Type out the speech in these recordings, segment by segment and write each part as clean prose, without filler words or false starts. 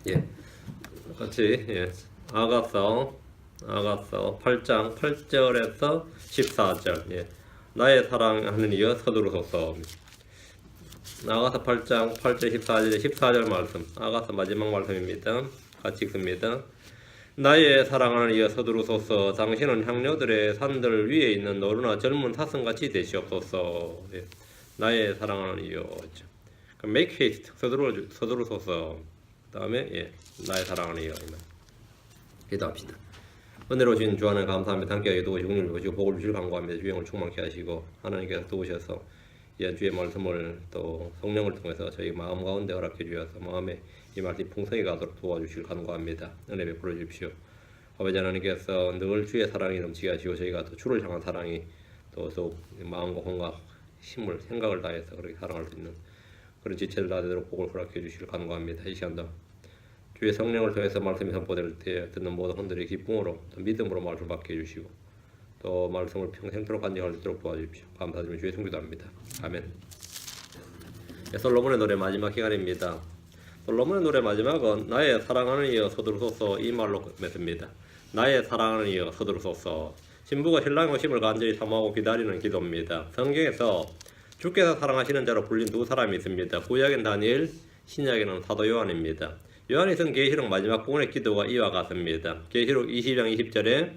예, 같이 예. 아가서 8장 8절에서 14절. 예. 나의 사랑하는 이여 서두르소서. 아가서 8장 8절 14절 말씀. 아가서 마지막 말씀입니다. 같이 읽습니다. 나의 사랑하는 이여 서두르소서. 당신은 향료들의 산들 위에 있는 노루나 젊은 사슴같이 되시옵소서. 예. 나의 사랑하는 이여. Make haste. 서두르소서. 그 다음에 예. 나의 사랑하는 이여. 기도합시다. 은혜로 주신 주 하나님 감사합니다. 함께 도우시고 육륜을 보시고 복을 주실 간구합니다. 주영을 충만케 하시고 하나님께서 도우셔서 이 주의 말씀을 또 성령을 통해서 저희 마음 가운데 허락해 주셔서 마음에 이 말씀이 풍성히 가도록 도와주실 간구합니다. 은혜 베풀어 주십시오. 아버지 하나님께서 늘 주의 사랑이 넘치게 하시고 저희가 또 주를 향한 사랑이 또 더욱 마음과 혼과 힘을 생각을 다해서 그렇게 사랑할 수 있는 그런 지체를 나되도록 복을 허락해 주실 간구합니다. 이 시간도 주의 성령을 통해서 말씀이 선포될 때 듣는 모든 분들이 기쁨으로 믿음으로 말씀 받게 해주시고 또 말씀을 평생토록 간직할 수 있도록 도와주십시오. 감사드리며 주의 성기도 합니다. 아멘. 솔로몬의 노래 마지막 시간입니다. 솔로몬의 노래 마지막은 나의 사랑하는 이여 서두르소서 이 말로 맺습니다. 나의 사랑하는 이여 서두르소서. 신부가 신랑의 오심을 간절히 사모하고 기다리는 기도입니다. 성경에서 주께서 사랑하시는 자로 불린 두 사람이 있습니다. 구약엔 다니엘, 신약에는 사도 요한입니다. 요한이 쓴 계시록 마지막 부분의 기도가 이와 같습니다. 계시록 20장 20절에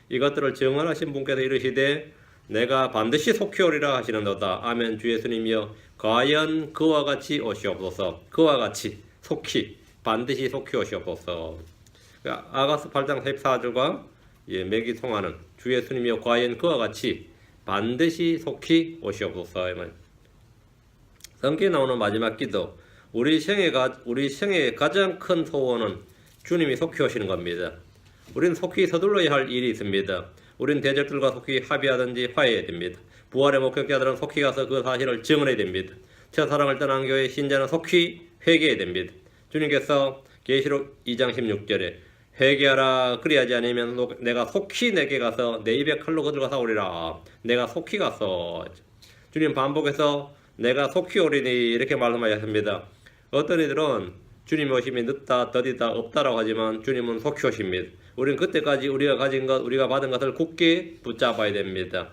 이것들을 증언하신 분께서 이르시되 내가 반드시 속히 오리라 하시는도다. 아멘. 주 예수님이여 과연 그와 같이 오시옵소서. 그와 같이 속히 반드시 속히 오시옵소서. 아가서 8장 14절과 맥이 통하는 주 예수님이여 과연 그와 같이 반드시 속히 오시옵소서. 성경에 나오는 마지막 기도 우리 생의 가장 큰 소원은 주님이 속히 오시는 겁니다. 우리는 속히 서둘러야 할 일이 있습니다. 우리는 대적들과 속히 합의하든지 화해해야 됩니다. 부활의 목격자들은 속히 가서 그 사실을 증언해야 됩니다. 첫사랑을 떠난 교회 신자는 속히 회개해야 됩니다. 주님께서 계시록 2장 16절에 회개하라 그리하지 않으면 내가 속히 내게 가서 내 입에 칼로 거들어 싸우리라. 내가 속히 가서 주님 반복해서 내가 속히 오리니 이렇게 말씀하셨습니다. 어떤 이들은 주님 오심이 늦다, 더디다, 없다라고 하지만 주님은 속히 오십니다. 우리는 그때까지 우리가 가진 것, 우리가 받은 것을 굳게 붙잡아야 됩니다.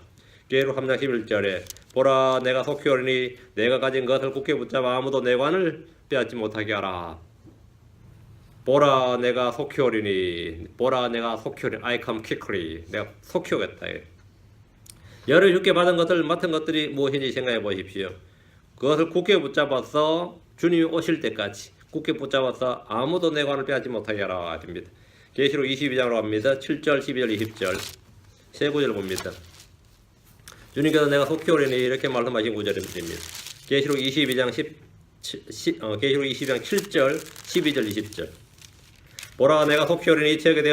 계시록 3장 11절에 보라 내가 속히 오리니 내가 가진 것을 굳게 붙잡아 아무도 내 관을 빼앗지 못하게 하라. 보라 내가 속히 오리니 보라 내가 속히 오리니 I come quickly. 내가 속히 오겠다. 열을 죽게 받은 것들 맡은 것들이 무엇인지 생각해 보십시오. 그것을 굳게 붙잡아서 주님이 오실 때까지 굳게 붙잡아서 아무도 내 관을 빼앗지 못하게 하라 됩니다. 계시록 22장으로 갑니다. 7절, 12절, 20절 세 구절 봅니다. 주님께서 내가 속히 오리니 이렇게 말씀하신 구절입니다. 계시록 22장 7절, 12절, 20절 보라 내가 속히 오리니 이 책의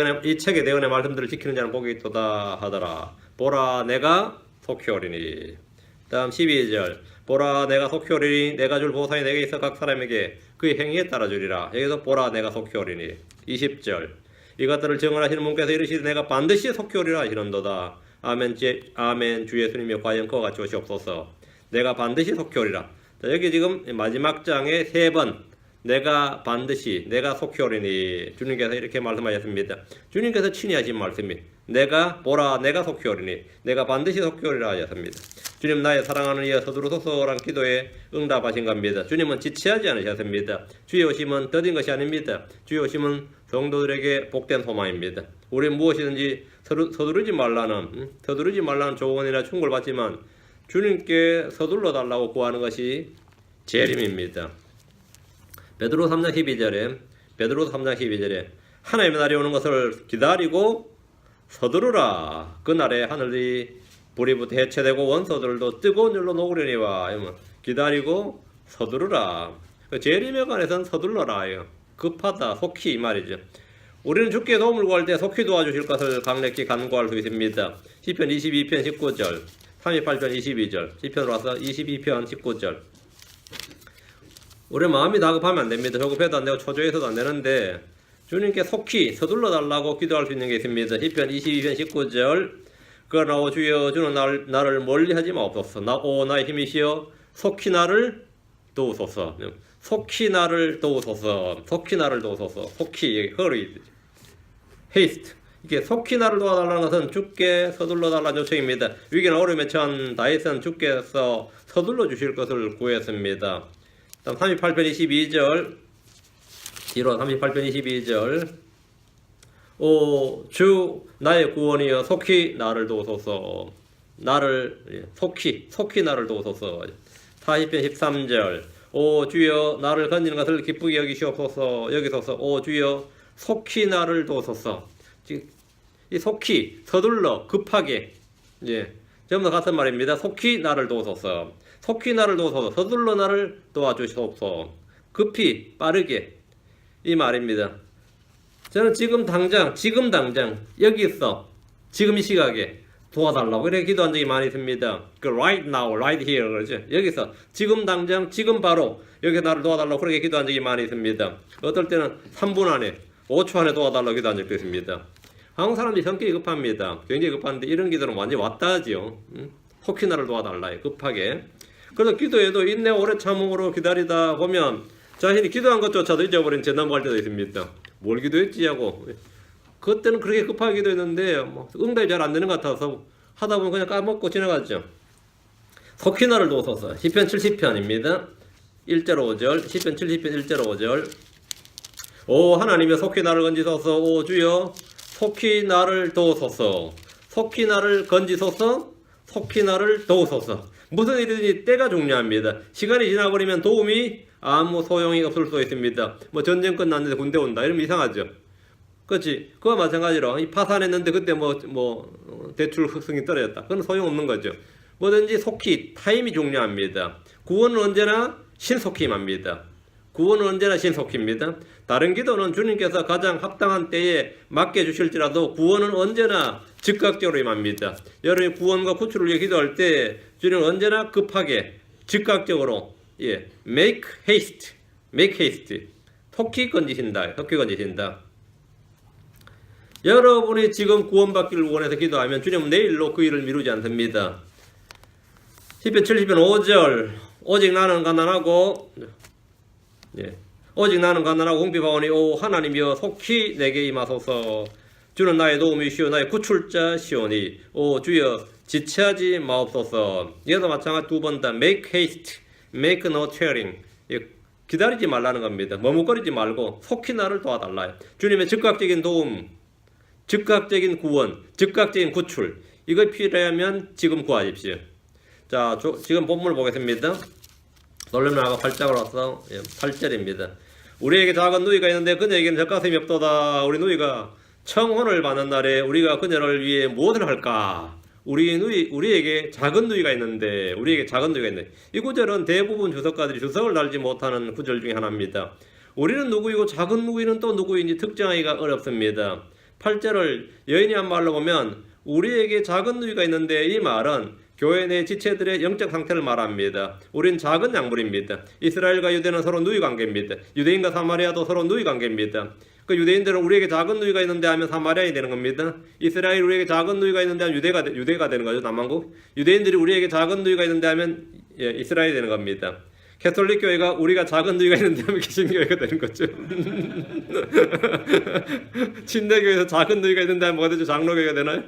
대언의 말씀들을 지키는 자는 복이 있도다 하더라. 보라 내가 속히 오리니. 다음 12절 보라 내가 속히 오리니 내가 줄 보상이 내게 있어 각 사람에게 그의 행위에 따라 주리라. 여기서 보라 내가 속히 오리니. 20절 이것들을 증언하시는 분께서 이르시되 내가 반드시 속히 오리라 하시는도다. 아멘. 아멘. 주 예수님이 과연 그와 같이 오시옵소서. 내가 반드시 속히 오리라. 자, 여기 지금 마지막 장에 3번 내가 반드시 내가 속히 오리니 주님께서 이렇게 말씀하셨습니다. 주님께서 친히 하신 말씀이 내가 보라 내가 속히 오리니 내가 반드시 속히 오리라 하셨습니다. 주님 나의 사랑하는 이여 서두르소서란 기도에 응답하신 겁니다. 주님은 지체하지 않으셨습니다. 주의 오심은 더딘 것이 아닙니다. 주의 오심은 성도들에게 복된 소망입니다. 우리는 무엇이든지 서두르지 말라는 조언이나 충고를 받지만 주님께 서둘러 달라고 구하는 것이 재림입니다. 베드로서 3장 12절에 하나님의 날이 오는 것을 기다리고 서두르라. 그날에 하늘이 불이부터 해체되고 원소들도 뜨거운 열로 녹으려니와 기다리고 서두르라. 재림에 관해서는 서둘러라. 급하다, 속히 이 말이죠. 우리는 주께 도움을 구할 때 속히 도와주실 것을 강력히 간구할 수 있습니다. 시편 22편 19절, 38편 22절, 시편으로 와서 22편 19절. 우리 마음이 다급하면 안 됩니다. 조급해도 안 되고 초조해서도 안 되는데 주님께 속히 서둘러 달라고 기도할 수 있는 게 있습니다. 시편 22편 19절 그러나 오 주여 주는 나를 멀리하지 마옵소서. 오 나의 힘이시여 속히 나를 도우소서. 속히 나를 도우소서. 속히 나를 도우소서. 속히 hurry, haste. 이게 속히 나를 도와달라는 것은 주께 서둘러 달라는 요청입니다. 위기는 어려움에 처한 다윗은 주께서 서둘러 주실 것을 구했습니다. 다음 38편 22절 뒤로 38편 22절 오 주 나의 구원이여 속히 나를 도우소서. 나를 속히 나를 도우소서. 40편 13절 오 주여 나를 건지는 것을 기쁘게 여기시옵소서. 여기소서. 오 주여 속히 나를 도우소서. 이 속히 서둘러 급하게 전부 다 같은 말입니다. 속히 나를 도우소서. 속히 나를 도우소서. 서둘러 나를 도와주시옵소서. 급히 빠르게 이 말입니다. 저는 지금 당장 여기서 지금 이 시각에 도와달라고 이렇게 기도한 적이 많이 있습니다. 그 right now, right here 그러죠. 여기서 지금 당장 지금 바로 여기 나를 도와달라고 그렇게 기도한 적이 많이 있습니다. 어떨 때는 3분 안에 5초 안에 도와달라고 기도한 적도 있습니다. 한국 사람들이 성격이 급합니다. 굉장히 급한데 이런 기도는 완전히 왔다 하지요. 속히 나를 도와달라 급하게. 그래서 기도에도 인내 오래 참음으로 기다리다 보면 자신이 기도한 것조차도 잊어버린 채 넘어갈 때도 있습니다. 뭘 기도했지 하고 그때는 그렇게 급하게 기도했는데 응답이 잘 안 되는 것 같아서 하다 보면 그냥 까먹고 지나갔죠. 속히 나를 도우소서. 시편 70편입니다. 1절 5절 시편 70편 1절 5절 오 하나님이여 속히 나를 건지소서. 오 주여 속히 나를 도우소서. 속히 나를 건지소서. 속히 나를 도우소서. 무슨 일이든지 때가 중요합니다. 시간이 지나버리면 도움이 아무 소용이 없을 수 있습니다. 전쟁 끝났는데 군대 온다 이러면 이상하죠. 그렇지. 그와 마찬가지로 파산했는데 그때 대출 흑승이 떨어졌다. 그건 소용없는 거죠. 뭐든지 속히 타임이 중요합니다. 구원은 언제나 신속히 임합니다. 구원은 언제나 신속히입니다. 다른 기도는 주님께서 가장 합당한 때에 맡겨주실지라도 구원은 언제나 즉각적으로 임합니다. 여러분이 구원과 구출을 위해 기도할 때 주님은 언제나 급하게 즉각적으로 make haste 속히 건지신다. 여러분이 지금 구원받기를 원해서 기도하면 주님은 내일로 그 일을 미루지 않습니다. 시편 70편 5절 오직 나는 가난하고 궁핍하오니 오 하나님이여 속히 내게 임하소서. 주는 나의 도움이시오 나의 구출자시오니 오 주여 지체하지 마옵소서. 이것도 마찬가지 두 번 다 make haste, make no tarrying. 기다리지 말라는 겁니다. 머뭇거리지 말고 속히 나를 도와달라. 주님의 즉각적인 도움, 즉각적인 구원, 즉각적인 구출 이거 필요하면 지금 구하십시오. 자, 지금 본문을 보겠습니다. 솔로몬 아가 8장으로 와서 8절입니다. 우리에게 작은 누이가 있는데 그녀에게는 젖가슴이 없도다. 우리 누이가 청혼을 받는 날에 우리가 그녀를 위해 무엇을 할까? 우리에게 작은 누이가 있는데 이 구절은 대부분 주석가들이 주석을 달지 못하는 구절 중에 하나입니다. 우리는 누구이고 작은 누이는 또 누구인지 특정하기가 어렵습니다. 8절을 여인이 한 말로 보면 우리에게 작은 누이가 있는데 이 말은 교회 내 지체들의 영적 상태를 말합니다. 우린 작은 양물입니다. 이스라엘과 유대는 서로 누이 관계입니다. 유대인과 사마리아도 서로 누이 관계입니다. 그 유대인들은 우리에게 작은 누이가 있는데 하면 사마리아인이 되는 겁니다. 이스라엘이 우리에게 작은 누이가 있는데 하면 유대가 되는 거죠. 남한국. 유대인들이 우리에게 작은 누이가 있는데 하면 이스라엘이 되는 겁니다. 캐톨릭 교회가 우리가 작은 누이가 있는데 하면 개신교회가 되는 거죠. 침례교회에서 작은 누이가 있는데 하면 뭐가 되죠? 장로교회가 되나요?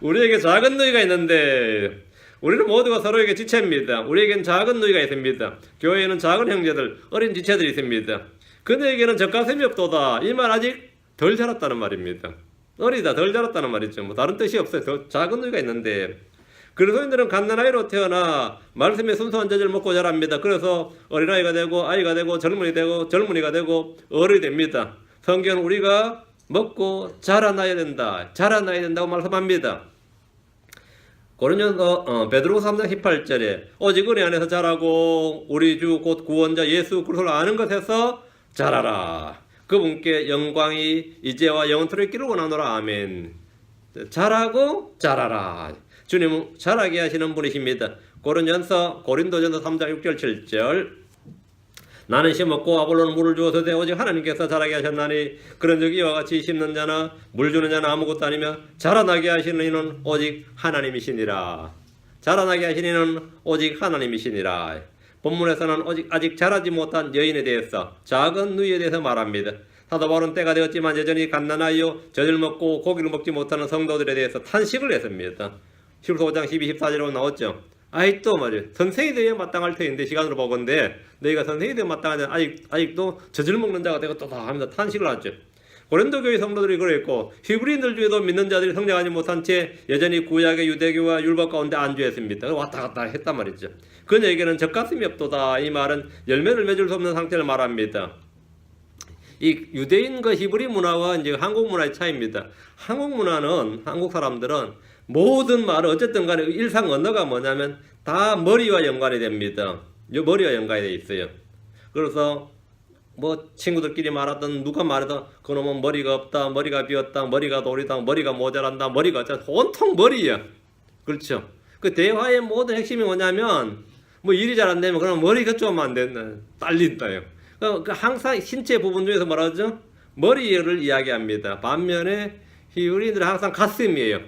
우리에게 작은 누이가 있는데 우리는 모두가 서로에게 지체입니다. 우리에겐 작은 누이가 있습니다. 교회에는 작은 형제들, 어린 지체들이 있습니다. 그들에게는 젖가슴이 없도다. 이 말 아직 덜 자랐다는 말입니다. 어리다, 덜 자랐다는 말이죠. 다른 뜻이 없어요. 더 작은 누이가 있는데 그리스도인들은 갓난아이로 태어나 말씀의 순수한 젖을 먹고 자랍니다. 그래서 어린아이가 되고 아이가 되고 젊은이가 되고 어른이 됩니다. 성경은 우리가 먹고 자라나야 된다고 말씀합니다. 고린도서 베드로서 3장 18절에 오직 은혜 안에서 자라고 우리 주 곧 구원자 예수 그리스도를 아는 것에서 자라라. 그분께 영광이 이제와 영원토록 있기를 원하노라. 아멘. 자라고 자라라. 주님은 자라게 하시는 분이십니다. 고린도전서 3장 6절 7절 나는 심었고 아볼로는 물을 주어서되 오직 하나님께서 자라게 하셨나니 그런즉 이와 같이 심는 자나 물 주는 자는 아무것도 아니며 자라나게 하시는 이는 오직 하나님이시니라. 자라나게 하시는 이는 오직 하나님이시니라. 본문에서는 아직 자라지 못한 여인에 대해서, 작은 누이에 대해서 말합니다. 사도 바울은 때가 되었지만 여전히 갓난아이요 젖을 먹고 고기를 먹지 못하는 성도들에 대해서 탄식을 했습니다. 15장 12, 14절로 나왔죠. 아직도 말이에요. 선생이 되어야 마땅할 터인데 시간으로 보건대 너희가 선생이 되어 마땅하지 아직도 젖을 먹는 자가 되고 또다 하면서 탄식을 하죠. 고린도 교회 성도들이 그랬고 히브리인들 중에도 믿는 자들이 성장하지 못한 채 여전히 구약의 유대교와 율법 가운데 안주했습니다. 왔다 갔다 했단 말이죠. 그녀에게는 젖가슴이 없도다. 이 말은 열매를 맺을 수 없는 상태를 말합니다. 이 유대인과 히브리 문화와 이제 한국 문화의 차이입니다. 한국 문화는, 한국 사람들은 모든 말은 어쨌든 간에 일상 언어가 뭐냐면 다 머리와 연관이 됩니다. 머리와 연관이 돼 있어요. 그래서 뭐 친구들끼리 말하던 누가 말하던 그놈은 머리가 없다, 머리가 비었다, 머리가 돌이다, 머리가 모자란다, 머리가 온통 머리야. 그렇죠. 그 대화의 모든 핵심이 뭐냐면 뭐 일이 잘 안 되면 그럼 머리가 좀 안 된다, 딸린다요. 그 항상 신체 부분 중에서 뭐라죠? 머리를 이야기합니다. 반면에 히브리인들은 항상 가슴이에요.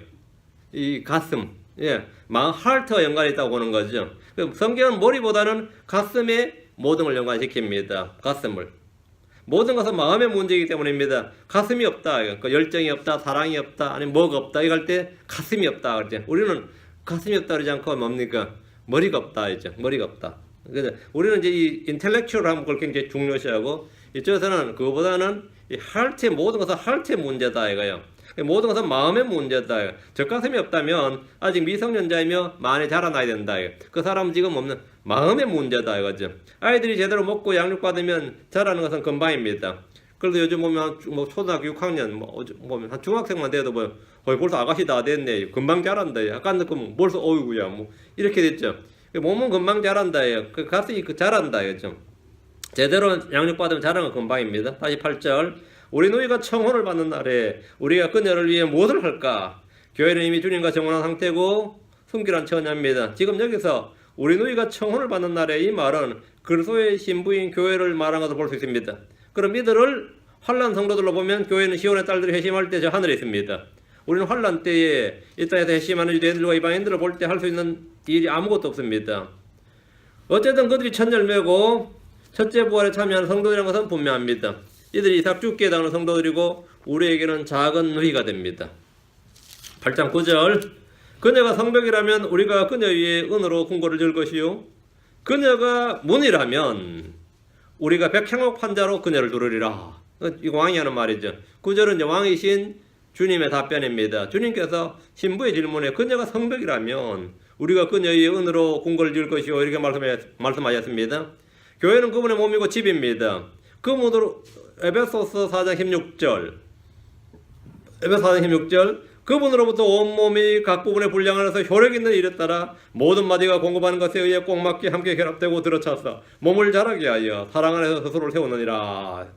이 가슴, 예, 하트와 연관이 있다고 보는 거죠. 성경은 머리보다는 가슴에 모든 걸 연관시킵니다. 가슴을. 모든 것은 마음의 문제이기 때문입니다. 가슴이 없다, 그러니까 열정이 없다, 사랑이 없다, 아니면 뭐가 없다, 이거 할 때 가슴이 없다 그러죠. 우리는 가슴이 없다 그러지 않고 뭡니까? 머리가 없다 이죠. 머리가 없다. 그래서 우리는 이제 이 인텔렉츄얼한 걸 굉장히 중요시하고 이쪽에서는 그거보다는 이 하트의 모든 것은 하트의 문제다 이거예요. 모든 것은 마음의 문제다. 젖가슴이 없다면 아직 미성년자이며 많이 자라나야 된다. 그 사람은 지금 없는 마음의 문제다 이거죠. 아이들이 제대로 먹고 양육받으면 자라는 것은 금방입니다. 그래도 요즘 보면 뭐 초등학교 6학년 보면 한 중학생만 돼도 뭐 벌써 아가씨 다 됐네. 금방 자란다. 약간 늦으면 벌써 어이구야 뭐 이렇게 됐죠. 몸은 금방 자란다. 그 가슴이 자란다 이거죠. 제대로 양육받으면 자라는 건 금방입니다. 다시 8절. 우리 누이가 청혼을 받는 날에 우리가 그녀를 위해 무엇을 할까? 교회는 이미 주님과 정혼한 상태고 순결한 처녀입니다. 지금 여기서 우리 누이가 청혼을 받는 날에 이 말은 그리스도의 신부인 교회를 말한 것을 볼 수 있습니다. 그럼 이들을 환난 성도들로 보면 교회는 시온의 딸들이 회심할 때 저 하늘에 있습니다. 우리는 환난 때에 이 땅에서 회심하는 유대인들과 이방인들을 볼 때 할 수 있는 일이 아무것도 없습니다. 어쨌든 그들이 첫 열매고 첫째 부활에 참여하는 성도들이라는 것은 분명합니다. 이들이 이삭 죽게 해당하는 성도들이고 우리에게는 작은 누이가 됩니다. 8장 9절. 그녀가 성벽이라면 우리가 그녀 위에 은으로 궁궐을 지을 것이요 그녀가 문이라면 우리가 백향목 판자로 그녀를 두르리라. 이거 왕이 하는 말이죠. 9절은 이제 왕이신 주님의 답변입니다. 주님께서 신부의 질문에 그녀가 성벽이라면 우리가 그녀 위에 은으로 궁궐을 지을 것이요 이렇게 말씀하셨습니다. 교회는 그분의 몸이고 집입니다. 그 문으로 에베소서 4장 16절 그분으로부터 온몸이 각 부분의 분량을 해서 효력 있는 일에 따라 모든 마디가 공급하는 것에 의해 꼭 맞게 함께 결합되고 들어차서 몸을 자라게 하여 사랑 안에서 스스로를 세우느니라.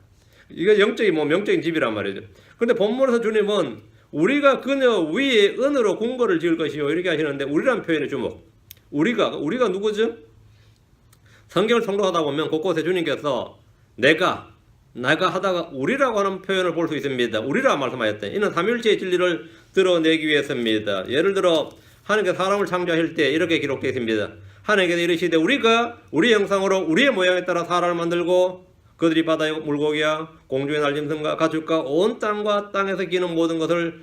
이게 영적인 집이란 말이죠. 그런데 본문에서 주님은 우리가 그녀 위에 은으로 궁궐을 지을 것이요 이렇게 하시는데 우리란 표현의 주목. 우리가 누구죠? 성경을 통독하다 보면 곳곳에 주님께서 내가 하다가 우리라고 하는 표현을 볼 수 있습니다. 우리라 말씀하셨대. 이는 삼위일체의 진리를 드러내기 위해서입니다. 예를 들어 하나님께서 사람을 창조하실 때 이렇게 기록되어 있습니다. 하나님께서 이르시되 우리가 우리 형상으로 우리의 모양에 따라 사람을 만들고 그들이 바다의 물고기와 공중의 날짐승과 가축과 온 땅과 땅에서 기는 모든 것을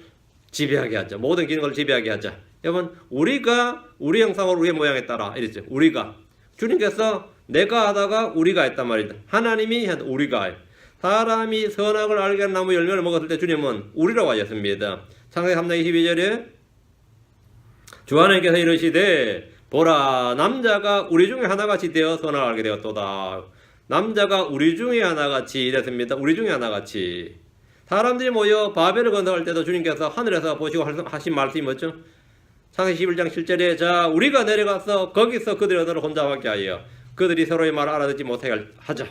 지배하게 하자. 모든 기는 것을 지배하게 하자. 여러분 우리가 우리 형상으로 우리의 모양에 따라 이랬죠. 우리가 주님께서 내가 하다가 우리가 했단 말이다. 하나님이 우리가 사람이 선악을 알게 하는 나무 열매를 먹었을 때 주님은 우리라고 하셨습니다. 창세기 3장 22절에 주 하나님께서 이르시되 보라 남자가 우리 중에 하나같이 되어 선악을 알게 되었도다. 남자가 우리 중에 하나같이 이랬습니다. 우리 중에 하나같이. 사람들이 모여 바벨을 건설할 때도 주님께서 하늘에서 보시고 하신 말씀이 뭐죠? 창세기 11장 7절에 자 우리가 내려가서 거기서 그들의 언어를 혼잡하게 하여 그들이 서로의 말을 알아듣지 못하게 하자.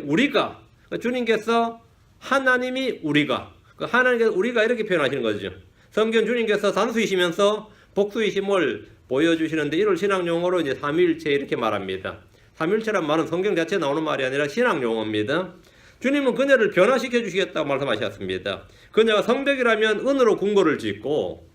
우리가 주님께서 하나님이 우리가 하나님께서 우리가 이렇게 표현하시는 거죠. 성경 주님께서 단수이시면서 복수이심을 보여주시는데 이를 신학 용어로 이제 삼위일체 이렇게 말합니다. 삼위일체란 말은 성경 자체에 나오는 말이 아니라 신학 용어입니다. 주님은 그녀를 변화시켜 주시겠다고 말씀하셨습니다. 그녀가 성벽이라면 은으로 궁궐을 짓고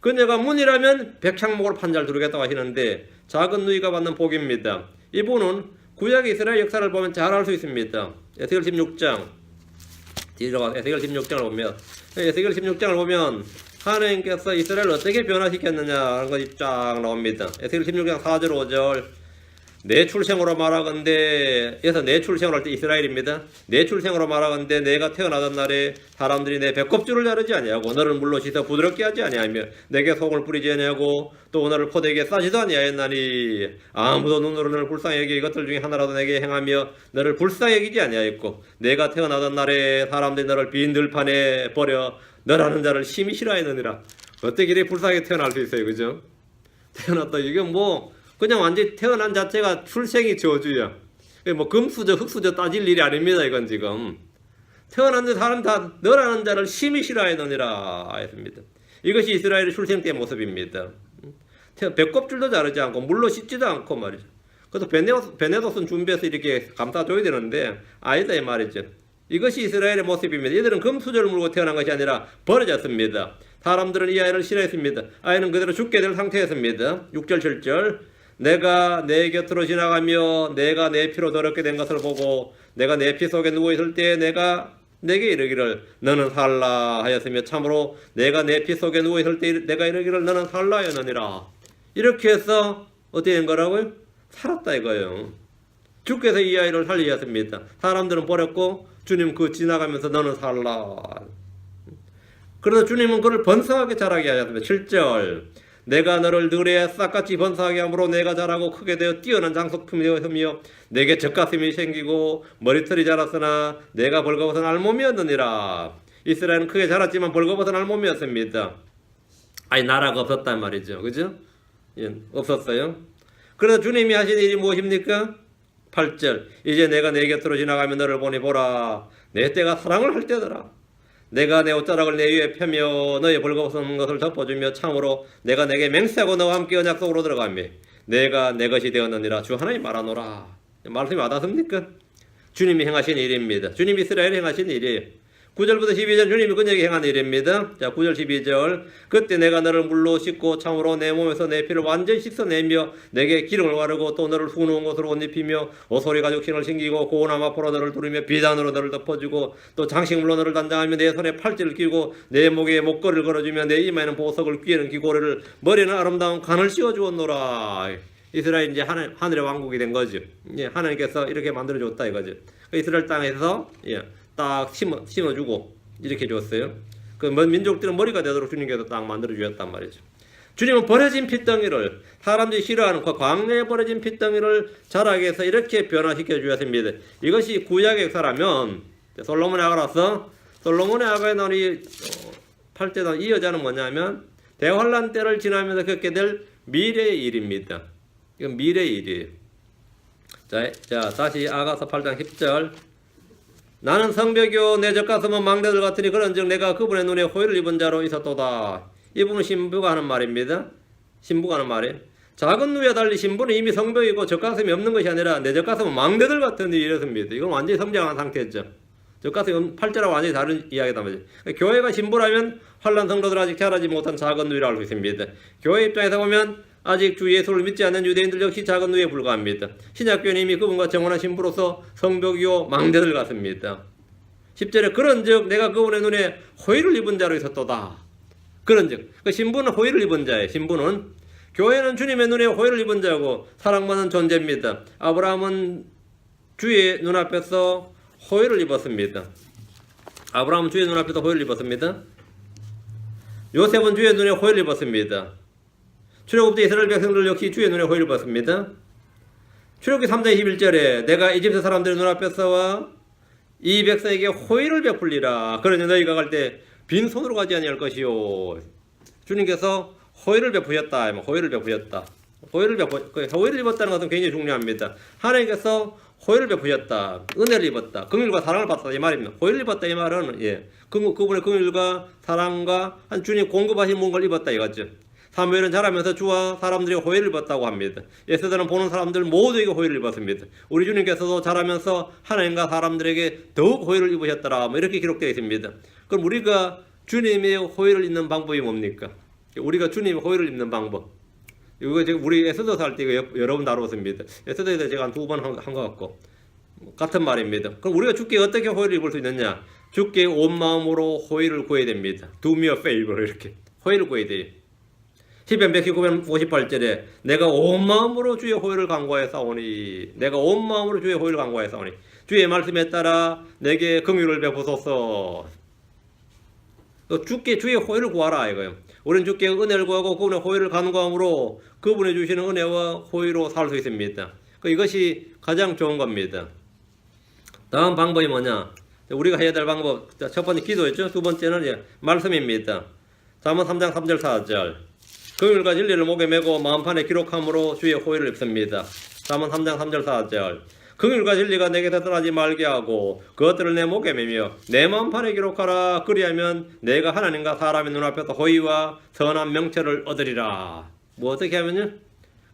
그녀가 문이라면 백창목으로 판자를 두르겠다고 하시는데 작은 누이가 받는 복입니다. 이분은 구약 이스라엘 역사를 보면 잘 알 수 있습니다. 에스겔 16장 뒤로 에스겔 16장을 보면 에스겔 16장을 보면 하나님께서 이스라엘을 어떻게 변화시켰느냐는 것이 쫙 나옵니다. 에스겔 16장 4절 5절 내 출생으로 말하건대 여기서 내 출생을 할 때 이스라엘입니다. 내 출생으로 말하건대 내가 태어나던 날에 사람들이 내 배꼽줄을 자르지 아니하고 너를 물로 씻어 부드럽게 하지 아니하며 내게 속을 뿌리지 아니하고 또 너를 포대기에 싸지도 아니하였나니 아무도 눈으로 너를 불쌍히 여기 이것들 중에 하나라도 내게 행하며 너를 불쌍히 여기지 아니하였고 내가 태어나던 날에 사람들이 너를 빈 들판에 버려 너라는 자를 심히 싫어하느니라. 어떻게 이렇게 불쌍하게 태어날 수 있어요, 그죠? 태어났다 이게 뭐 그냥 완전히 태어난 자체가 출생이 저주야. 뭐 금수저 흙수저 따질 일이 아닙니다. 이건 지금 태어난 사람 다 너라는 자를 심히 싫어하느니라 했습니다. 이것이 이스라엘의 출생 때 모습입니다. 배꼽줄도 자르지 않고 물로 씻지도 않고 말이죠. 그래서 베네도스는 준비해서 이렇게 감싸줘야 되는데 아니다 이 말이죠. 이것이 이스라엘의 모습입니다. 이들은 금수저를 물고 태어난 것이 아니라 버려졌습니다. 사람들은 이 아이를 싫어했습니다. 아이는 그대로 죽게 될 상태였습니다. 6절 7절 내가 내 곁으로 지나가며 내가 내 피로 더럽게 된 것을 보고 내가 내 피 속에 누워있을 때 내가 내게 이르기를 너는 살라 하였으며 참으로 내가 내 피 속에 누워있을 때 내가 이르기를 너는 살라 하였느니라. 이렇게 해서 어떻게 된 거라고요? 살았다 이거예요. 주께서 이 아이를 살리셨습니다. 사람들은 버렸고 주님 그 지나가면서 너는 살라. 그래서 주님은 그를 번성하게 자라게 하셨습니다. 7절 내가 너를 들에 싹같이 번성하게 함으로 내가 자라고 크게 되어 뛰어난 장소품이 되었으며 내게 젖가슴이 생기고 머리털이 자랐으나 내가 벌거벗은 알몸이었느니라. 이스라엘은 크게 자랐지만 벌거벗은 알몸이었습니다. 아니 나라가 없었단 말이죠. 그죠? 예, 없었어요. 그래서 주님이 하신 일이 무엇입니까? 8절 이제 내가 내 곁으로 지나가면 너를 보니 보라 내 때가 사랑을 할 때더라. 내가 내 옷자락을 내 위에 펴며 너의 벌거벗은 것을 덮어주며 참으로 내가 내게 맹세하고 너와 함께 언약 속으로 들어가며 내가 내 것이 되었느니라. 주 하나님 말하노라. 말씀이 와닿습니까? 주님이 행하신 일입니다. 주님이 이스라엘에 행하신 일이에요. 9절부터 12절 주님이 그녀에게 행한 일입니다. 자 9절 12절 그때 내가 너를 물로 씻고 참으로 내 몸에서 내 피를 완전히 씻어내며 내게 기름을 바르고 또 너를 수놓은 것으로 옷 입히며 오소리 가죽 신을 신기고 고운 앞으로 너를 두르며 비단으로 너를 덮어주고 또 장식물로 너를 단장하며 내 손에 팔찌를 끼고 내 목에 목걸이를 걸어주며 내 이마에는 보석을 귀에는 귀고리를 머리에는 아름다운 관을 씌워주었노라. 이스라엘 이제 하늘의 왕국이 된 거죠. 예, 하나님께서 이렇게 만들어줬다 이거죠. 이스라엘 땅에서 딱 심어주고 이렇게 줬어요. 그 민족들은 머리가 되도록 주님께서 딱 만들어주셨단 말이죠. 주님은 버려진 핏덩이를 사람들이 싫어하는 그 광야에 버려진 핏덩이를 자라게 해서 이렇게 변화시켜 주셨습니다. 이것이 구약의 역사라면 솔로몬의 아가로서 솔로몬의 아가에 나온 이 8대 이 여자는 뭐냐면 대환란 때를 지나면서 겪게 될 미래의 일입니다. 이건 미래의 일이에요. 자 다시 아가서 8장 10절 나는 성벽이요 내 젖가슴은 망대들 같으니 그런즉 내가 그분의 눈에 호의를 입은 자로 있었도다. 이분은 신부가 하는 말입니다. 신부가 하는 말이에요. 작은 누이와 달리 신부는 이미 성벽이고 젖가슴이 없는 것이 아니라 내 젖가슴은 망대들 같으니 이렇습니다. 이건 완전히 성장한 상태였죠. 젖가슴이 팔자랑 완전히 다른 이야기다 말이죠. 교회가 신부라면 환난 성도들 아직 자라지 못한 작은 누이라고 할 수 있습니다. 교회 입장에서 보면 아직 주 예수를 믿지 않는 유대인들 역시 작은 누이에 불과합니다. 신약교회는 이미 그분과 정원한 신부로서 성벽이요 망대들 같습니다. 10절에 그런즉 내가 그분의 눈에 호의를 입은 자로 있었도다. 그런즉 그 신부는 호의를 입은 자예요. 신부는 교회는 주님의 눈에 호의를 입은 자고 사랑받는 존재입니다. 아브라함은 주의 눈앞에서 호의를 입었습니다. 아브라함은 주의 눈앞에서 호의를 입었습니다. 요셉은 주의 눈에 호의를 입었습니다. 출애굽 때 이스라엘 백성들 역시 주의 눈에 호의를 입었습니다. 출애굽기 3장 21절에 내가 이집트 사람들의 눈앞에서와 이 백성에게 호의를 베풀리라. 그러니 너희가 갈 때 빈손으로 가지 아니할 것이요. 주님께서 호의를 베푸셨다. 호의를 베푸셨다. 호의를 입었다는 것은 굉장히 중요합니다. 하나님께서 호의를 베푸셨다. 은혜를 입었다. 긍휼과 사랑을 받았다 이 말입니다. 호의를 입었다 이 말은 그분의 긍휼과 사랑과 한 주님 공급하신 뭔가를 입었다 이거죠. 사무엘은 자라면서 주와 사람들이 호의를 입었다고 합니다. 예수들은 보는 사람들 모두에게 호의를 입었습니다. 우리 주님께서도 자라면서 하나님과 사람들에게 더욱 호의를 입으셨더라. 이렇게 기록되어 있습니다. 그럼 우리가 주님의 호의를 입는 방법이 뭡니까? 우리가 주님의 호의를 입는 방법. 이거 지금 우리 에스더서 할 때 이거 여러 번 다뤘습니다. 에스더에서 제가 한 2번 한 것 같고 같은 말입니다. 그럼 우리가 주께 어떻게 호의를 입을 수 있느냐? 주께 온 마음으로 호의를 구해야 됩니다. Do me a favor 이렇게 호의를 구해야 돼요. 시편 119편 58절에 내가 온 마음으로 주의 호의를 간구하여 싸우니 내가 온 마음으로 주의 호의를 간구하여 싸우니 주의 말씀에 따라 내게 긍휼을 베푸소서. 주께 주의 호의를 구하라 이거예요. 우리는 주께 은혜를 구하고 그분의 호의를 간구함으로 그분이 주시는 은혜와 호의로 살 수 있습니다. 이것이 가장 좋은 겁니다. 다음 방법이 뭐냐? 우리가 해야 될 방법, 첫 번째 기도였죠. 두 번째는 말씀입니다. 잠언 3장 3절 4절 긍휼과 진리를 목에 메고 마음판에 기록함으로 주의 호의를 입습니다. 잠언 3장 3절 4절 긍휼과 진리가 내게서 떠나지 말게 하고 그것들을 내 목에 매며 내 마음판에 기록하라. 그리하면 내가 하나님과 사람의 눈앞에서 호의와 선한 명철을 얻으리라. 뭐 어떻게 하면요?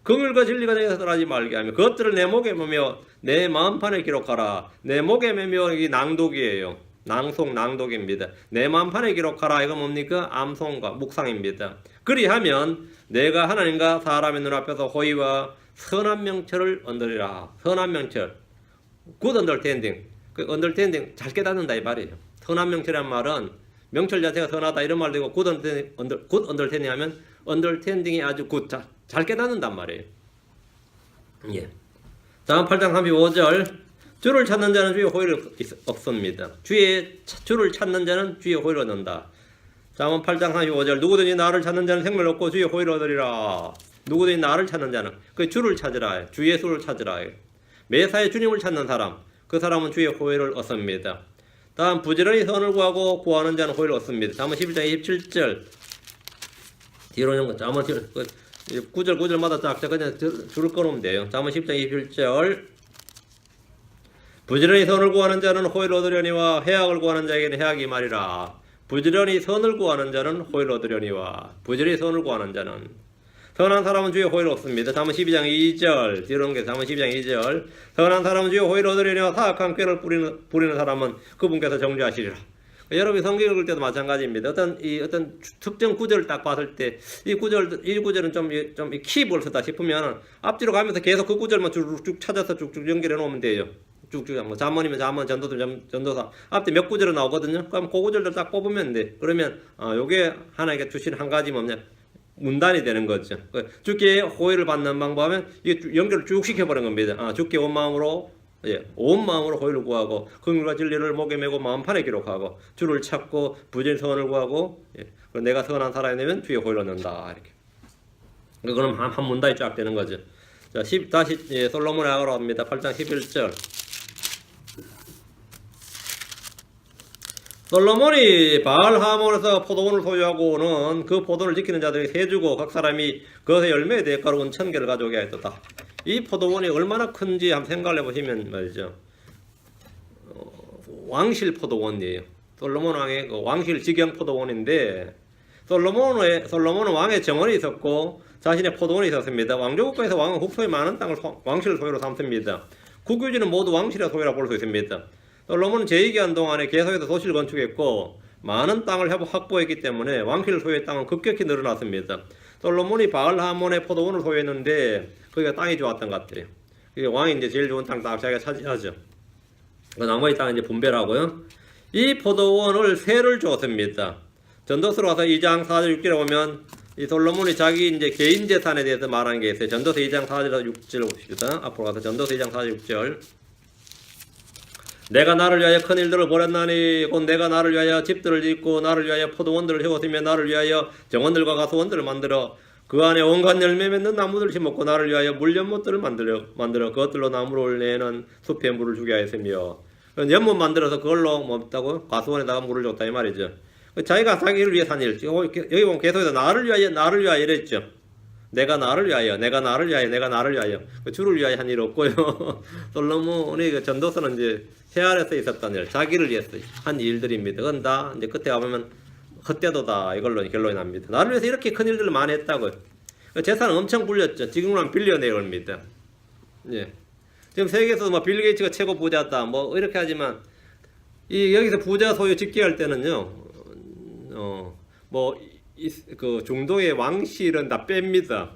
긍휼과 진리가 내게서 떠나지 말게 하며 그것들을 내 목에 매며 내 마음판에 기록하라. 내 목에 매며 이 낭독이에요. 낭독입니다. 내 마음판에 기록하라. 이건 뭡니까? 암송과 묵상입니다. 그리하면 내가 하나님과 사람의 눈앞에서 호의와 선한 명철을 얻으리라. 선한 명철, good understanding. 그 understanding 잘 깨닫는다 이 말이에요. 선한 명철이란 말은 명철 자체가 선하다 이런 말도 있고 good understanding 하면 understanding이 아주 good, 잘 깨닫는단 말이에요. 예. 다음 8장 35절 주를 찾는 자는 주의 호의를 얻습니다. 주를 찾는 자는 주의 호의를 얻는다. 잠언 8장 35절 누구든지 나를 찾는 자는 생명을 얻고 주의 호의를 얻으리라. 누구든지 나를 찾는 자는 그 주를 찾으라. 주 예수를 찾으라. 매사에 주님을 찾는 사람, 그 사람은 주의 호의를 얻습니다. 다음 부지런히 선을 구하고 구하는 자는 호의를 얻습니다. 잠언 11장 27절 뒤로 오는 거 잠언 9절마다 쫙 그냥 줄을 끊으면 돼요. 잠언 10장 27절 부지런히 선을 구하는 자는 호의를 얻으려니와 해악을 구하는 자에게는 해악이 말이라. 부지런히 선을 구하는 자는 호의를 얻으려니와 부지런히 선을 구하는 자는 선한 사람은 주의 호의를 얻습니다. 잠언 12장 2절 뒤로 온 게 잠언 12장 2절 선한 사람은 주의 호의를 얻으려니와 사악한 꾀를 부리는 사람은 그분께서 정죄하시리라. 여러분이 성경 읽을 때도 마찬가지입니다. 어떤 특정 구절을 딱 봤을 때 이 구절은 좀 키볼스다 싶으면 앞뒤로 가면서 계속 그 구절만 쭉 찾아서 쭉쭉 연결해 놓으면 돼요. 쭉쭉 뭐 잠언이면 잠언, 전도서면 전도서 앞에 몇 구절은 나오거든요. 그럼 그 구절들 딱 뽑으면 돼. 그러면 요게 하나님께 주신 한 가지 뭐냐 문단이 되는 거죠. 주께 호의를 받는 방법은 이게 연결을 쭉 시켜버리는 겁니다. 주께 온 마음으로 호의를 구하고 긍휼과 진리를 목에 메고 마음판에 기록하고 주를 찾고 부지런히 선을 구하고 내가 선한 사람이 되면 주의 호의를 얻는다. 이렇게. 그럼 한 문단이 쫙 되는 거죠. 자, 다시 솔로몬의 악으로 합니다. 8장 11절. 솔로몬이 바알 하몬에서 포도원을 소유하고는 그 포도를 지키는 자들이 세주고 각 사람이 그것의 열매에 대가로 1000개를 가져오게 하였다. 이 포도원이 얼마나 큰지 한번 생각을 해보시면 말이죠. 왕실 포도원이에요. 솔로몬 왕의 왕실 직영 포도원인데 솔로몬은 왕의 정원이 있었고 자신의 포도원이 있었습니다. 왕조국가에서 왕은 국토의 많은 땅을 왕실 소유로 삼습니다. 국유지는 모두 왕실의 소유라 볼 수 있습니다. 솔로몬은 제2기한 동안에 계속해서 도시를 건축했고 많은 땅을 확보했기 때문에 왕실 소유의 땅은 급격히 늘어났습니다. 솔로몬이 바알 하몬의 포도원을 소유했는데 거기가 땅이 좋았던 것 같아요. 왕이 이제 제일 좋은 땅 딱 자기가 차지하죠. 나머지 땅은 이제 분배를 하고요. 이 포도원을 세를 주었습니다. 전도서로 가서 2장 4절 6절에 보면 이 솔로몬이 자기 이제 개인 재산에 대해서 말하는 게 있어요. 전도서 2장 4절에서 6절 봅시다. 앞으로 가서 전도서 2장 4절 6절. 내가 나를 위하여 큰 일들을 벌였나니 곧 내가 나를 위하여 집들을 짓고 나를 위하여 포도원들을 세웠으며 나를 위하여 정원들과 가수원들을 만들어 그 안에 온갖 열매 맺는 나무들을 심었고 나를 위하여 물연못들을 만들어 그것들로 나무를 내는 숲에 물을 주게 하였으며 연못 만들어서 그걸로 뭐다고 가수원에다가 물을 줬다 이 말이죠. 자기가 자기를 위해 산 일. 여기 보면 계속해서 나를 위하여 이랬죠. 내가 나를 위하여 주를 위하여 한 일 없고요. 솔로몬의 전도서는 이제 새 아래서 있었던 일, 자기를 위해서 한 일들입니다. 그건 다 이제 끝에 가보면 헛되도다 이걸로 결론이 납니다. 나를 위해서 이렇게 큰 일들을 많이 했다고요. 재산은 엄청 불렸죠. 지금으로 하면 빌리어네어입니다. 예. 지금 세계에서 뭐 빌 게이츠가 최고 부자다 뭐 이렇게 하지만 여기서 부자 소유 집계할 때는요. 뭐 그 중동의 왕실은 다 뺍니다.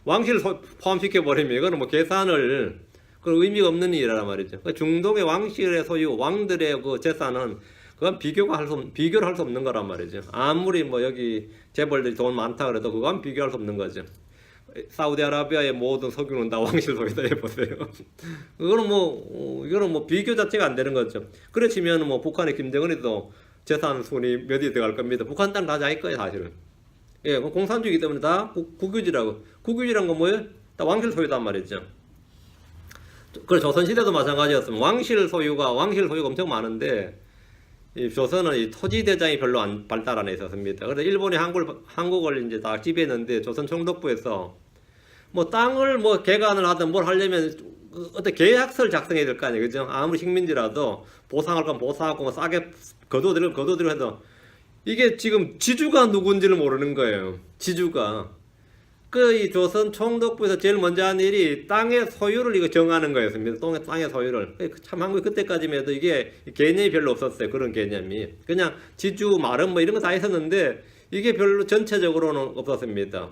왕실을 포함시켜 버리면 이거는 뭐 계산을 그 의미가 없는 일이란 말이죠. 그 중동의 왕실의 소유, 왕들의 그 재산은 그건 비교를 할 수 없는 거란 말이죠. 아무리 뭐 여기 재벌들이 돈 많다 그래도 그건 비교할 수 없는 거죠. 사우디아라비아의 모든 석유는 다 왕실 소유다 해보세요. 이거는 뭐 비교 자체가 안 되는 거죠. 그래 치면 뭐 북한의 김정은이도 재산 순위 몇 위 들어갈 겁니다. 북한 땅 다 자기 거예요, 사실은. 예, 공산주의이기 때문에 다 국유지라고. 국유지란 건 뭐예요? 다 왕실 소유단 말이죠. 그래 조선시대도 마찬가지였습니다. 왕실 소유가 엄청 많은데 이 조선은 이 토지 대장이 별로 안 발달 안 있었습니다. 그래서 일본이 한국을 이제 다 지배했는데 조선 총독부에서 뭐 땅을 뭐 개간을 하든 뭘 하려면 어떤 계약서를 작성해야 될 거 아니에요, 그죠? 아무리 식민지라도 보상할 건 보상하고 뭐 싸게 거둬들여 해도 이게 지금 지주가 누군지를 모르는 거예요. 지주가. 이 조선 총독부에서 제일 먼저 한 일이 땅의 소유를 이거 정하는 거였습니다. 땅의 소유를. 참 한국 그때까지만 해도 이게 개념이 별로 없었어요. 그런 개념이. 그냥 지주, 마름 뭐 이런 거 다 있었는데 이게 별로 전체적으로는 없었습니다.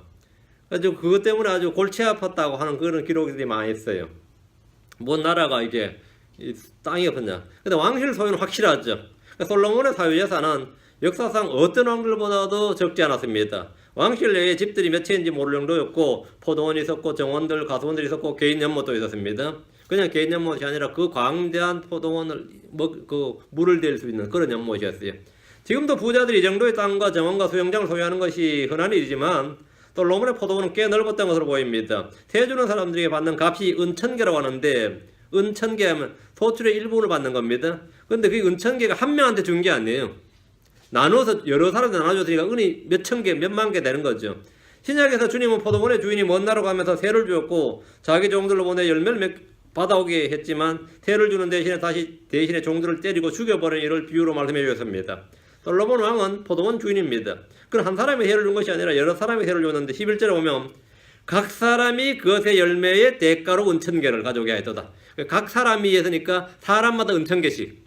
그래서 그것 때문에 아주 골치 아팠다고 하는 그런 기록들이 많이 있어요. 뭔 나라가 이게 땅이 없었냐. 근데 왕실 소유는 확실하죠. 솔로몬의 사유재산은 역사상 어떤 왕들보다도 적지 않았습니다. 왕실 내에 집들이 몇 채인지 모를 정도였고 포도원이 있었고 정원들, 가수원들이 있었고 개인 연못도 있었습니다. 그냥 개인 연못이 아니라 그 광대한 포도원을 물을 댈 수 있는 그런 연못이었어요. 지금도 부자들이 이 정도의 땅과 정원과 수영장을 소유하는 것이 흔한 일이지만 솔로몬의 포도원은 꽤 넓었던 것으로 보입니다. 세주는 사람들에게 받는 값이 은천개라고 하는데 은천개 하면 소출의 일부분을 받는 겁니다. 근데 그 은천개가 한 명한테 준 게 아니에요. 나눠서 여러 사람들 나눠줬으니까 은이 몇천 개, 몇만 개 되는 거죠. 신약에서 주님은 포도원의 주인이 먼 나라로 가면서 세를 주었고 자기 종들로 보내 열매를 받아오게 했지만 세를 주는 대신에 종들을 때리고 죽여버리는 일을 비유로 말씀해 주셨습니다. 솔로몬 왕은 포도원 주인입니다. 그럼 한 사람이 세를 준 것이 아니라 여러 사람이 세를 줬는데 11절에 보면 각 사람이 그것의 열매의 대가로 은천개를 가져오게 하였도다. 각 사람이 했으니까 사람마다 은천개씩.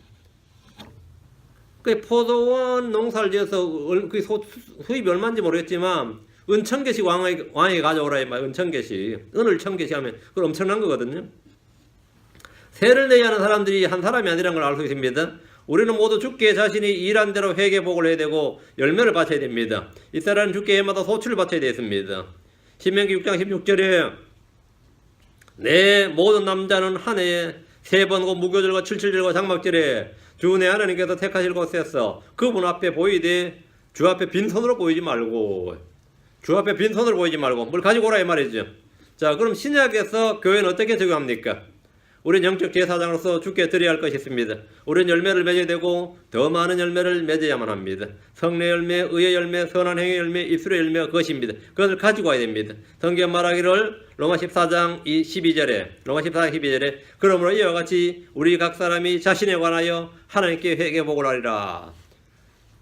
그 포도원 농사를 지어서 그 수입이 얼마인지 모르겠지만 은천개씩 왕에게 가져오라 말 은천개씩 은을 천개씩 하면 그건 엄청난 거거든요. 세를 내야 하는 사람들이 한 사람이 아니라는 걸 알 수 있습니다. 우리는 모두 주께 자신이 일한 대로 회개복을 해야 되고 열매를 바쳐야 됩니다. 이스라엘은 주께 해마다 소출을 바쳐야 되겠습니다. 신명기 6장 16절에 내 모든 남자는 한 해에 3번 곧 무교절과 77절과 장막절에 주 내 하나님께서 택하실 곳에서 그분 앞에 보이되 주 앞에 빈손으로 보이지 말고 뭘 가지고 오라 이 말이죠. 자, 그럼 신약에서 교회는 어떻게 적용합니까? 우리는 영적 제사장으로서 주께 드려야 할 것이 있습니다. 우리는 열매를 맺어야 되고 더 많은 열매를 맺어야만 합니다. 성례 열매, 의의 열매, 선한 행위 열매, 입술의 열매가 그것입니다. 그것을 가지고 와야 됩니다. 성경 말하기를 로마 14장 12절에 그러므로 이와 같이 우리 각 사람이 자신에 관하여 하나님께 회개복을 하리라.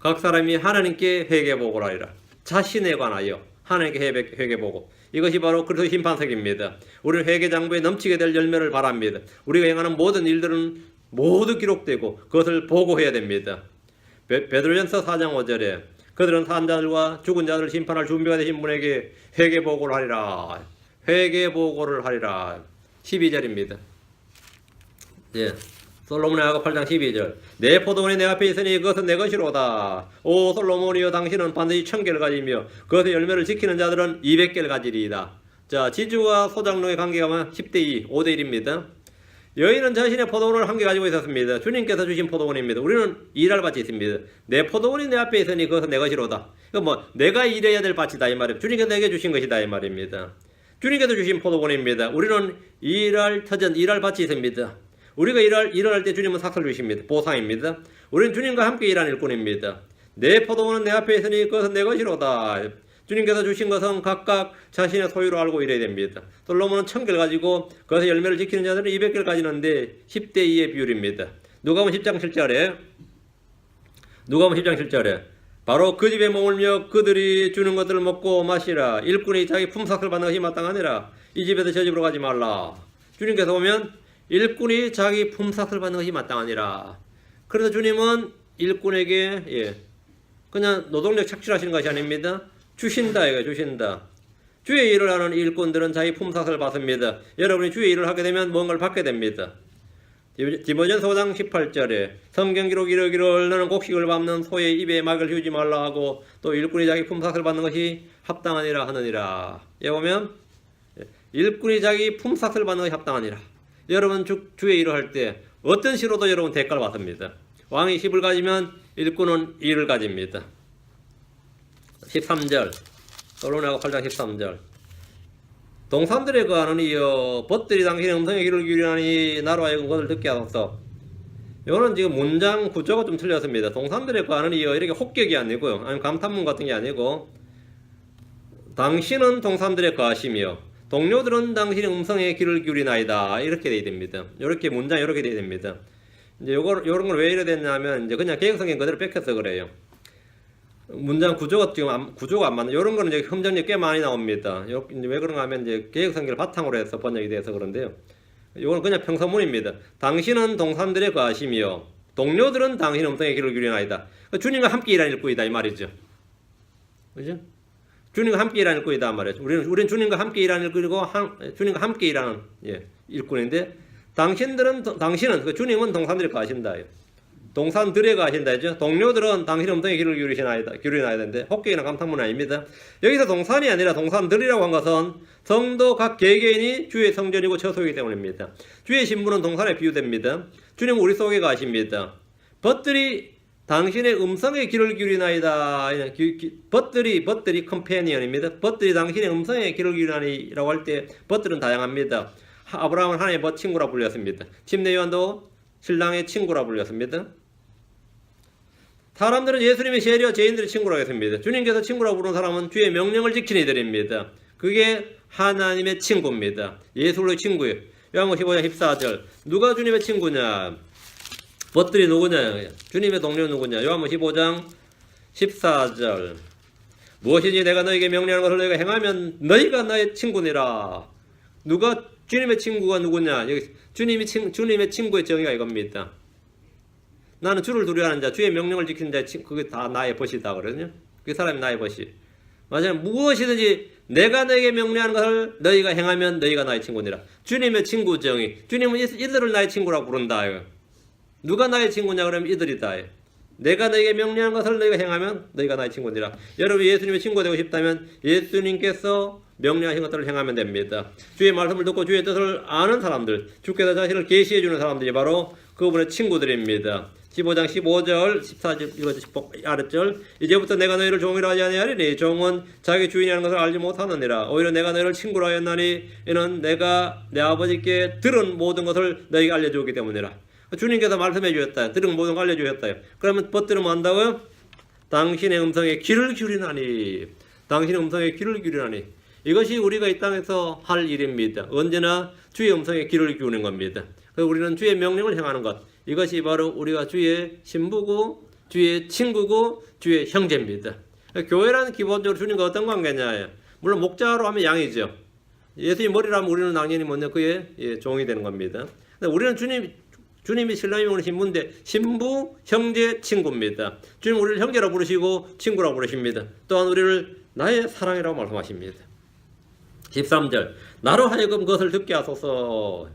각 사람이 하나님께 회개복을 하리라. 자신에 관하여 하나님께 회개복을. 이것이 바로 그리스도의 심판석입니다. 우리는 회개장부에 넘치게 될 열매를 바랍니다. 우리가 행하는 모든 일들은 모두 기록되고 그것을 보고해야 됩니다. 베드로전서 4장 5절에 그들은 산 자들과 죽은 자들을 심판할 준비가 되신 분에게 회개보고를 하리라. 회개보고를 하리라. 12절입니다. 예. 솔로몬의 아가 8장 12절 내 포도원이 내 앞에 있으니 그것은 내 것이로다. 오 솔로몬이여 당신은 반드시 1000개를 가지며 그것의 열매를 지키는 자들은 200개를 가지리이다. 자, 지주와 소장농의 관계가 10대2, 5대1입니다. 여인은 자신의 포도원을 한 개 가지고 있었습니다. 주님께서 주신 포도원입니다. 우리는 일할 밭이 있습니다. 내 포도원이 내 앞에 있으니 그것은 내 것이로다. 내가 일해야 될 밭이다 이 말입니다. 주님께서 내게 주신 것이다 이 말입니다. 주님께서 주신 포도원입니다. 우리는 일할 밭이 있습니다. 우리가 일할 때 주님은 삭설 주십니다. 보상입니다. 우리는 주님과 함께 일하는 일꾼입니다. 내 포도원은 내 앞에 있으니 그것은 내 것이로다. 주님께서 주신 것은 각각 자신의 소유로 알고 일해야 됩니다. 솔로몬은 1000개를 가지고 그것의 열매를 지키는 자들은 200개를 가지는데 10대2의 비율입니다. 누가복음 10장 7절에 바로 그 집에 머물며 그들이 주는 것들을 먹고 마시라. 일꾼이 자기 품삯을 받는 것이 마땅하니라. 이 집에서 저 집으로 가지 말라. 주님께서 보면 일꾼이 자기 품삯을 받는 것이 마땅하니라. 그래서 주님은 일꾼에게 그냥 노동력 착취하시는 것이 아닙니다. 주신다 이거 주신다. 주의 일을 하는 일꾼들은 자기 품삯을 받습니다. 여러분이 주의 일을 하게 되면 뭔가를 받게 됩니다. 디모데전서 5장 18절에 성경 기록 이르기를 너는 곡식을 밟는 소의 입에 막을 휘우지 말라 하고 또 일꾼이 자기 품삯을 받는 것이 합당하니라 하느니라. 여기 보면 일꾼이 자기 품삯을 받는 것이 합당하니라. 여러분 주의 일을 할 때 어떤 시로도 여러분 대가를 받습니다. 왕이 10을 가지면 일꾼은 1을 가집니다. 13절 솔로몬하고 8장 13절 동산들에 거하는 이여 벗들이 당신의 음성에 귀를 기울이나니 나로 하여금 그것을 듣게 하소서. 이거는 지금 문장 구조가 좀 틀렸습니다. 동산들에 거하는 이여 이렇게 혹격이 아니고요. 아니면 감탄문 같은 게 아니고 당신은 동산들에 거하시며 동료들은 당신의 음성에 귀를 기울이나이다. 이렇게 돼야 됩니다. 이렇게 문장 이렇게 돼야 됩니다. 이제 요런 걸 왜 이래 됐냐면 이제 그냥 개혁성경 그대로 뺏겨서 그래요. 문장 구조가 지금 구조가 안 맞는 이런 거는 이제 흠정이 꽤 많이 나옵니다. 이제 왜 그런가 하면 이제 개혁성경을 바탕으로 해서 번역이 돼서 그런데요. 이건 그냥 평서문입니다. 당신은 동산들에 거하시며 동료들은 당신의 음성에 귀를 기울이나이다. 주님과 함께 일하는 일꾼이다 이 말이죠. 그죠? 주님과 함께 일하는 일꾼이다 말이죠. 우리는 주님과 함께 일하는 일꾼이고 주님과 함께 일하는 일꾼인데 당신은 주님은 동산들에 거하신다. 동산들에 가신다죠. 동료들은 당신의 음성에 귀를 기울이나야 되는데 혹격이나 감탄문 아닙니다. 여기서 동산이 아니라 동산들이라고 한 것은 성도 각 개개인이 주의 성전이고 처소이기 때문입니다. 주의 신부는 동산에 비유됩니다. 주님은 우리 속에 가십니다. 벗들이 당신의 음성에 귀를 기울이나이다. 벗들이 컴패니언입니다. 벗들이 당신의 음성에 귀를 기울이나이라고 할 때 벗들은 다양합니다. 아브라함은 하나님의 벗 친구라 불렸습니다. 침례 요한도 신랑의 친구라 불렸습니다. 사람들은 예수님의 세리와 죄인들의 친구라고 했습니다. 주님께서 친구라고 부른 사람은 주의 명령을 지키는 이들입니다. 그게 하나님의 친구입니다. 예수의 친구예요. 요한복음 15장 14절 누가 주님의 친구냐? 벗들이 누구냐? 주님의 동료는 누구냐? 요한복음 15장 14절 무엇이지 내가 너에게 명령하는 것을 너희가 행하면 너희가 나의 친구니라. 누가 주님의 친구가 누구냐? 여기 주님의 친구의 정의가 이겁니다. 나는 주를 두려워하는 자, 주의 명령을 지키는 자, 그게 다 나의 벗이다 그러거든요. 그 사람이 나의 벗이. 맞아요. 무엇이든지 내가 너에게 명령하는 것을 너희가 행하면 너희가 나의 친구니라. 주님의 친구 정의. 주님은 이들을 나의 친구라고 부른다. 누가 나의 친구냐 그러면 이들이다. 내가 너에게 명령하는 것을 너희가 행하면 너희가 나의 친구니라. 여러분 예수님의 친구가 되고 싶다면 예수님께서 명령하신 것들을 행하면 됩니다. 주의 말씀을 듣고 주의 뜻을 아는 사람들, 주께서 자신을 계시해 주는 사람들이 바로 그분의 친구들입니다. 15장 15절 14절 이거 아랫절 이제부터 내가 너희를 종이라 하지 아니하리니 종은 자기 주인이라는 것을 알지 못하느니라. 오히려 내가 너희를 친구로 하였나니 이는 내가 내 아버지께 들은 모든 것을 너희에게 알려주었기 때문이라. 주님께서 말씀해 주셨다. 들은 모든 걸 알려주셨다. 그러면 벗들은 뭐 한다고요? 당신의 음성에 귀를 기울이나니. 당신의 음성에 귀를 기울이나니. 이것이 우리가 이 땅에서 할 일입니다. 언제나 주의 음성에 귀를 기울이는 겁니다. 그래서 우리는 주의 명령을 행하는 것. 이것이 바로 우리가 주의 신부고 주의 친구고 주의 형제입니다. 교회라는 기본적으로 주님과 어떤 관계냐. 물론 목자로 하면 양이죠. 예수님 머리라면 우리는 당연히 뭐냐 그의 종이 되는 겁니다. 근데 우리는 주님이 신랑이 오는 신부인데 신부, 형제, 친구입니다. 주님 우리를 형제라고 부르시고 친구라고 부르십니다. 또한 우리를 나의 사랑이라고 말씀하십니다. 13절 나로 하여금 그것을 듣게 하소서.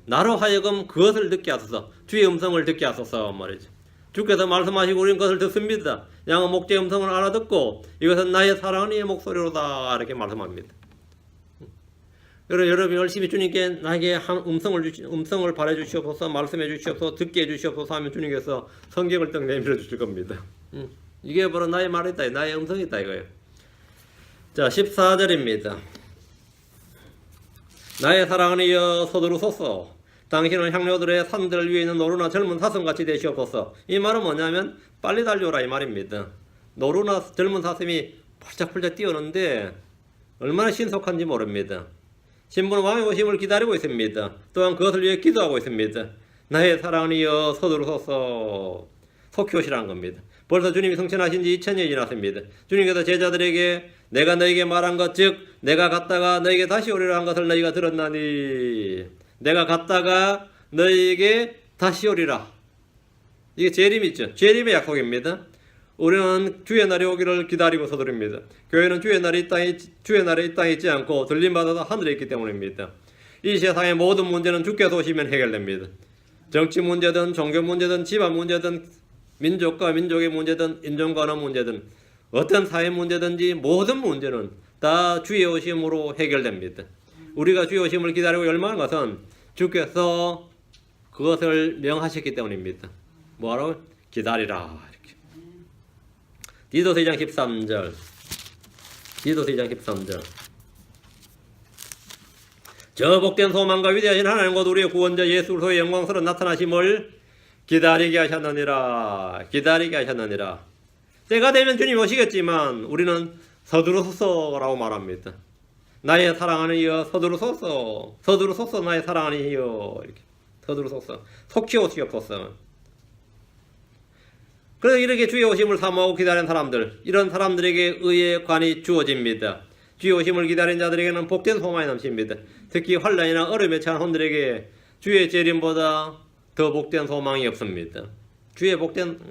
나로 하여금 그것을 듣게 하소서. 주의 음성을 듣게 하소서 말이죠. 주께서 말씀하시고 우리는 그것을 듣습니다. 양은 목자의 음성을 알아듣고 이것은 나의 사랑하는 이의 목소리로다 이렇게 말씀합니다. 여러분 열심히 주님께 나에게 음성을 발해 주시옵소서, 말씀해 주시옵소서, 듣게 해 주시옵소서 하면 주님께서 성경을 떡 내밀어 주실 겁니다. 이게 바로 나의 말이다, 나의 음성이다 이거예요. 자 14절입니다. 나의 사랑하는 이여 서두르소서. 당신은 향료들의 산들 위에 있는 노루나 젊은 사슴같이 되시옵소서. 이 말은 뭐냐면 빨리 달려오라 이 말입니다. 노루나 젊은 사슴이 펄짝펄짝 뛰어오는데 얼마나 신속한지 모릅니다. 신부는 왕의 오심을 기다리고 있습니다. 또한 그것을 위해 기도하고 있습니다. 나의 사랑하는 이여 서두르소서. 속히 오시라는 겁니다. 벌써 주님이 성천하신 지 2000년이 지났습니다. 주님께서 제자들에게 내가 너에게 말한 것 즉 내가 갔다가 너에게 다시 오리라 한 것을 너희가 들었나니. 내가 갔다가 너희에게 다시 오리라. 이게 재림 있죠. 재림의 약속입니다. 우리는 주의 날이 오기를 기다리고 서두릅니다. 교회는 주의 날이 이 땅에 있지 않고 들림받아서 하늘에 있기 때문입니다. 이 세상의 모든 문제는 주께서 오시면 해결됩니다. 정치 문제든 종교 문제든 집안 문제든 민족과 민족의 문제든 인종과 언어 문제든 어떤 사회 문제든지 모든 문제는 다 주의 오심으로 해결됩니다. 우리가 주의 오심을 기다리고 열망하는 것은 주께서 그것을 명하셨기 때문입니다. 뭐하러? 기다리라. 이렇게. 디도서 2장 13절. 디도서 2장 13절. 저 복된 소망과 위대하신 하나님 곧 우리의 구원자 예수 그리스도의 영광스러운 나타나심을 기다리게 하셨느니라. 기다리게 하셨느니라. 때가 되면 주님 오시겠지만 우리는 서두르소서라고 말합니다. 나의 사랑하는 이여 서두르소서. 서두르소서 나의 사랑하는 이여. 이렇게. 서두르소서. 속히 오시옵소서. 그래서 이렇게 주의 오심을 사모하고 기다리는 사람들, 이런 사람들에게 의의 관이 주어집니다. 주의 오심을 기다리는 자들에게는 복된 소망이 넘칩니다. 특히 환난이나 어려움에 처한 혼들에게 주의 재림보다 더 복된 소망이 없습니다.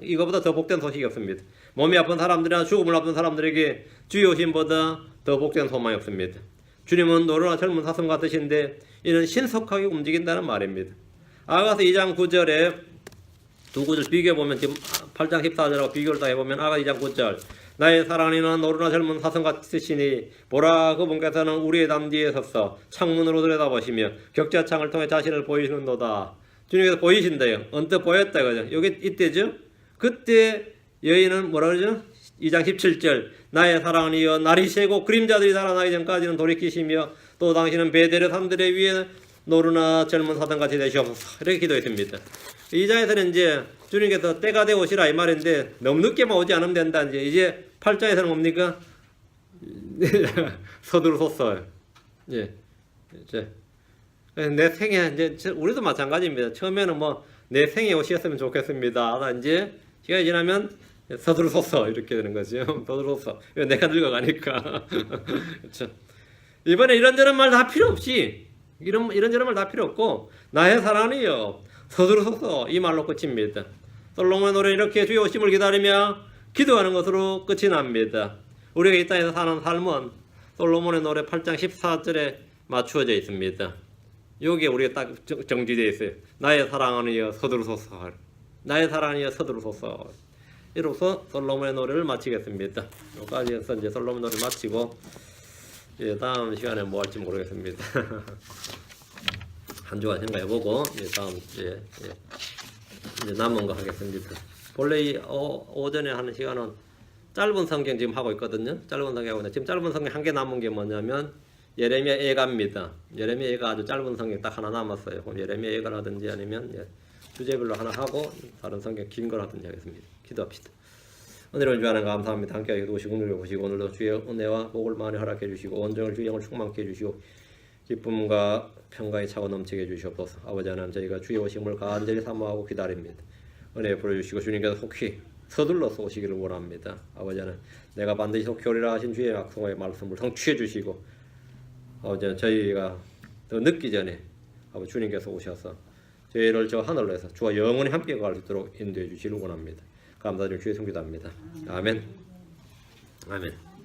이거보다 더 복된 소식이 없습니다. 몸이 아픈 사람들이나 죽음을 앞둔 사람들에게 주의 오심보다 더 복된 소망이 없습니다. 주님은 노르나 젊은 사슴 같으신데 이는 신속하게 움직인다는 말입니다. 아가서 2장 9절에 두 구절 비교해보면 지금 8장 14절하고 비교를 다 해보면 아가서 2장 9절 나의 사랑하는 이는 노르나 젊은 사슴 같으시니 보라 그분께서는 우리의 담 뒤에 섰어 창문으로 들여다보시며 격자창을 통해 자신을 보이시는도다. 주님께서 보이신대요. 언뜻 보였다 그죠. 여기 이때죠. 그때 여인은 뭐라 그러죠? 2장 17절 나의 사랑하는 이여 날이 새고 그림자들이 달아나기 전까지는 돌이키시며 또 당신은 베델의 산들의 위에 노르나 젊은 사슴같이 되시옵소서. 이렇게 기도했습니다. 이 장에서는 이제 주님께서 때가 되어 오시라 이 말인데 너무 늦게만 오지 않으면 된다. 이제 8장에서는 뭡니까? 서두르소서. 예. 이제 내 생에 이제 우리도 마찬가지입니다. 처음에는 뭐 내 생에 오셨으면 좋겠습니다. 이제 시간이 지나면 서두르소서 이렇게 되는 거죠. 서두르소서. 내가 늙어가니까. 그렇죠. 이번에 이런저런 말 다 필요 없이 이런저런 말 다 필요 없고 나의 사랑이여 서두르소서 이 말로 끝입니다. 솔로몬의 노래 이렇게 주의 오심을 기다리며 기도하는 것으로 끝이 납니다. 우리가 이 땅에서 사는 삶은 솔로몬의 노래 8장 14절에 맞추어져 있습니다. 여기에 우리가 딱 정지되어 있어요. 나의 사랑하는 이여 서두르소서. 나의 사랑하는 이여 서두르소서. 이로써 솔로몬의 노래를 마치겠습니다. 여기까지 해서 이제 솔로몬 노래 마치고 다음 시간에 뭐 할지 모르겠습니다. 한 주간 생각해보고 다음 주에 이제 남은 거 하겠습니다. 원래 이 오전에 하는 시간은 짧은 성경 지금 하고 있거든요. 짧은 성경 하고 있는데 지금 짧은 성경 한 개 남은 게 뭐냐면 예레미야 예가입니다. 예레미야 예가 아주 짧은 성경 딱 하나 남았어요. 그럼 예레미야 예가라든지 아니면 주제별로 하나 하고 다른 성경 긴 거라든지 하겠습니다. 기도합시다. 은혜로운 주 하나님 감사합니다. 함께 해주시고 오늘도 보시고 오늘도 주의 은혜와 복을 많이 허락해 주시고 온전을 주의 영을 충만케 해주시고 기쁨과 평강이 차고 넘치게 해주시옵소서. 아버지 하나님 저희가 주의 오심을 간절히 사모하고 기다립니다. 은혜 부어주시고 주님께서 속히 서둘러서 오시기를 원합니다. 아버지 하나님 내가 반드시 속히 오리라 하신 주의 약속의 말씀을 성취해 주시고 아버지 하나님 저희가 더 늦기 전에 아버지 주님께서 오셔서 저희를 저 하늘로 해서 주와 영원히 함께 갈 수 있도록 인도해 주시기를 원합니다. 감사드리며 주의 성기도합니다. 아멘. 아멘.